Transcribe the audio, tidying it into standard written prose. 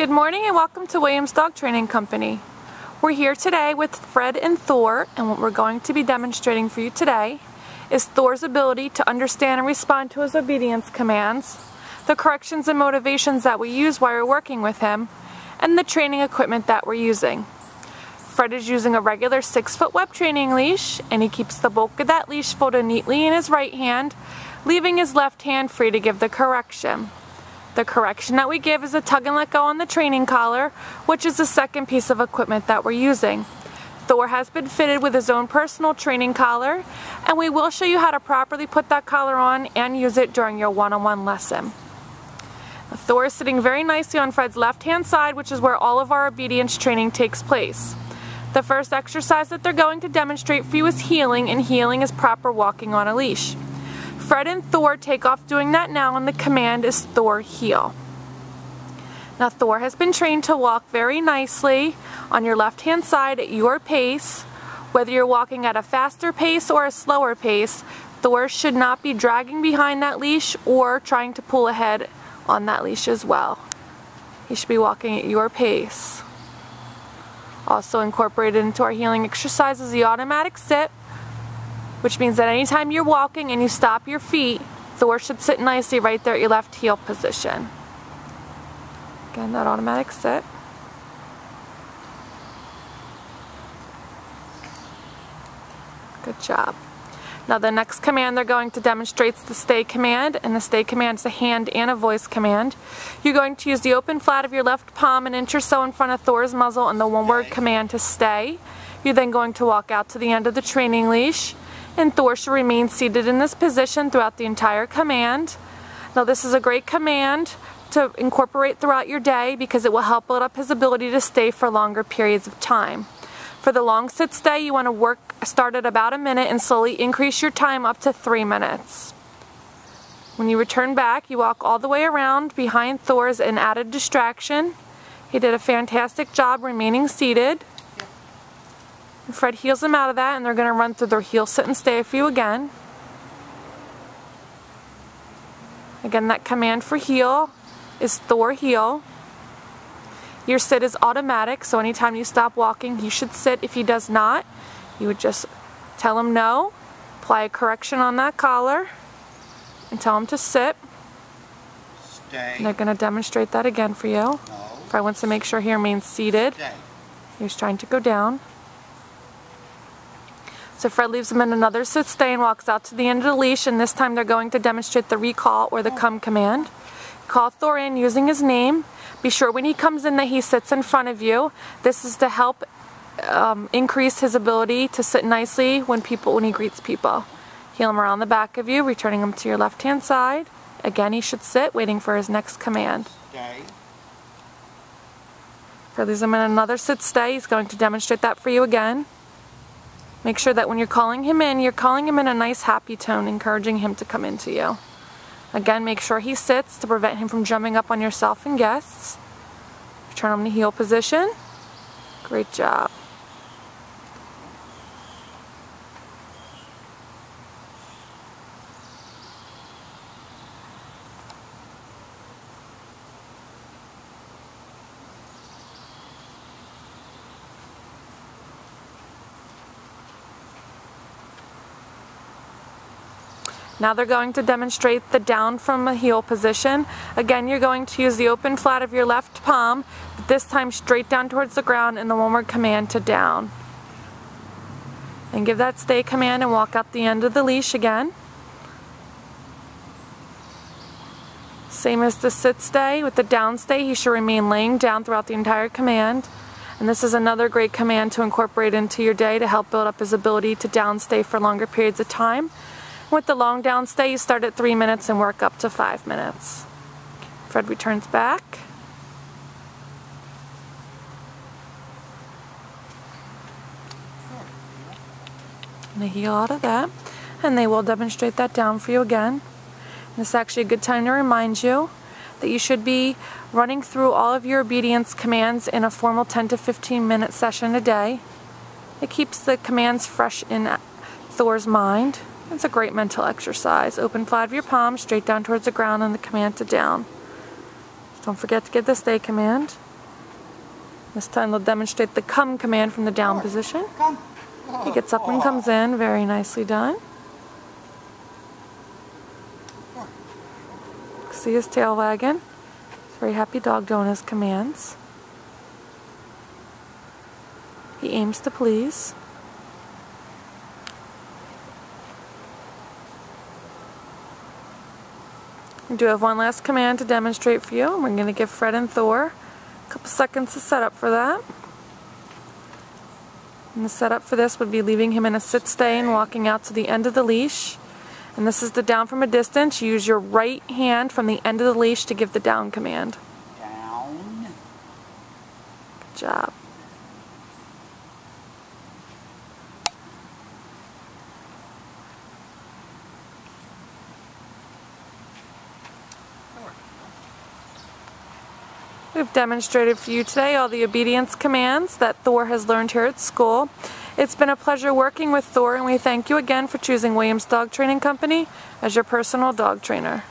Good morning and welcome to Williams Dog Training Company. We're here today with Fred and Thor, and what we're going to be demonstrating for you today is Thor's ability to understand and respond to his obedience commands, the corrections and motivations that we use while we're working with him, and the training equipment that we're using. Fred is using a regular 6-foot web training leash, and he keeps the bulk of that leash folded neatly in his right hand, leaving his left hand free to give the correction. The correction that we give is a tug and let go on the training collar, which is the second piece of equipment that we're using. Thor has been fitted with his own personal training collar, and we will show you how to properly put that collar on and use it during your one-on-one lesson. Thor is sitting very nicely on Fred's left-hand side, which is where all of our obedience training takes place. The first exercise that they're going to demonstrate for you is heeling, and heeling is proper walking on a leash. Fred and Thor take off doing that now, and the command is Thor heel. Now Thor has been trained to walk very nicely on your left hand side at your pace. Whether you're walking at a faster pace or a slower pace, Thor should not be dragging behind that leash or trying to pull ahead on that leash as well. He should be walking at your pace. Also incorporated into our heeling exercise is the automatic sit, which means that anytime you're walking and you stop your feet, Thor should sit nicely right there at your left heel position. Again, that automatic sit. Good job. Now the next command they're going to demonstrate is the stay command, and the stay command is a hand and a voice command. You're going to use the open flat of your left palm an inch or so in front of Thor's muzzle and the one-word command to stay. You're then going to walk out to the end of the training leash, and Thor should remain seated in this position throughout the entire command. Now this is a great command to incorporate throughout your day because it will help build up his ability to stay for longer periods of time. For the long sit stay, you want to start at about a minute and slowly increase your time up to 3 minutes. When you return back, you walk all the way around behind Thor as an added distraction. He did a fantastic job remaining seated. Fred heels them out of that, and they're going to run through their heel, sit, and stay for you again. Again, that command for heel is Thor heel. Your sit is automatic, so anytime you stop walking, he should sit. If he does not, you would just tell him no, apply a correction on that collar, and tell him to sit. Stay. And they're going to demonstrate that again for you. No. Fred wants to make sure he remains seated. Stay. He's trying to go down. So Fred leaves him in another sit stay and walks out to the end of the leash, and this time they're going to demonstrate the recall or the come command. Call Thor in using his name. Be sure when he comes in that he sits in front of you. This is to help increase his ability to sit nicely when he greets people. Heel him around the back of you, returning him to your left hand side. Again, he should sit, waiting for his next command. Stay. Fred leaves him in another sit stay. He's going to demonstrate that for you again. Make sure that when you're calling him in a nice happy tone, encouraging him to come into you. Again, make sure he sits to prevent him from jumping up on yourself and guests. Return him to heel position. Great job. Now they're going to demonstrate the down from a heel position. Again, you're going to use the open flat of your left palm, but this time straight down towards the ground, and the one-word command to down. And give that stay command and walk out the end of the leash again. Same as the sit stay. With the down stay, he should remain laying down throughout the entire command. And this is another great command to incorporate into your day to help build up his ability to down stay for longer periods of time. With the long down stay, you start at 3 minutes and work up to 5 minutes. Fred returns back. And they heel out of that, and they will demonstrate that down for you again. This is actually a good time to remind you that you should be running through all of your obedience commands in a formal 10 to 15 minute session a day. It keeps the commands fresh in Thor's mind. It's a great mental exercise. Open flat of your palm, straight down towards the ground, and the command to down. Don't forget to give the stay command. This time they'll demonstrate the come command from the down position. Come. He gets up and comes in. Very nicely done. See his tail wagging. He's a very happy dog doing his commands. He aims to please. We do have one last command to demonstrate for you. We're going to give Fred and Thor a couple seconds to set up for that. And the setup for this would be leaving him in a sit stay and walking out to the end of the leash. And this is the down from a distance. You use your right hand from the end of the leash to give the down command. Down. Good job. We've demonstrated for you today all the obedience commands that Thor has learned here at school. It's been a pleasure working with Thor, and we thank you again for choosing Williams Dog Training Company as your personal dog trainer.